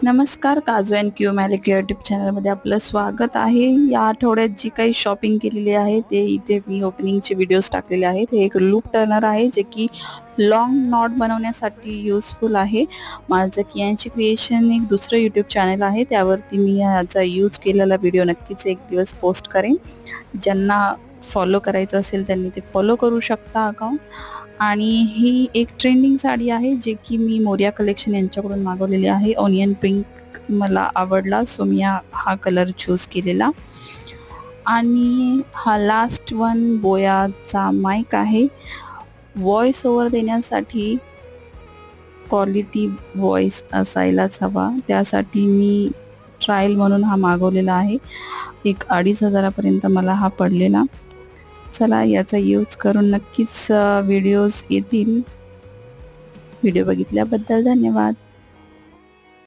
नमस्कार, काजू and Q malic YouTube चॅनलमध्ये आपलं स्वागत आहे. या आठवड्यात जी काही शॉपिंग केलेली आहे ते इथे मी ओपनिंगचे व्हिडिओज टाकलेले आहेत. हे एक लूप टर्नर आहे जे की लॉंग नॉट बनवण्यासाठी युजफुल आहे. माझं कियांची क्रिएशन एक दुसरं यूट्यूब चॅनल आहे, त्यावरती मी याचा यूज केलेला व्हिडिओ नक्कीच एक दिवस पोस्ट करेन. ज्यांना फॉलो करायचं असेल त्यांनी ते फॉलो करू शकता अकाउंट. आणि ही एक ट्रेंडिंग साडी आहे जे की मी मोरिया कलेक्शन यांच्याकडून मागवलेली आहे. ऑनियन पिंक मला आवडला, सो मी हा कलर चूज केलेला. आणि हा लास्ट वन बोयाचा माईक आहे. व्हॉइस ओव्हर देण्यासाठी क्वालिटी व्हॉइस असायलाच हवा, त्यासाठी मी ट्रायल म्हणून हा मागवलेला आहे. एक 2500 मला हा पडलेला. चला, याचा यूज करून नक्कीच व्हिडिओज येतील. व्हिडिओ बघितल्याबद्दल धन्यवाद.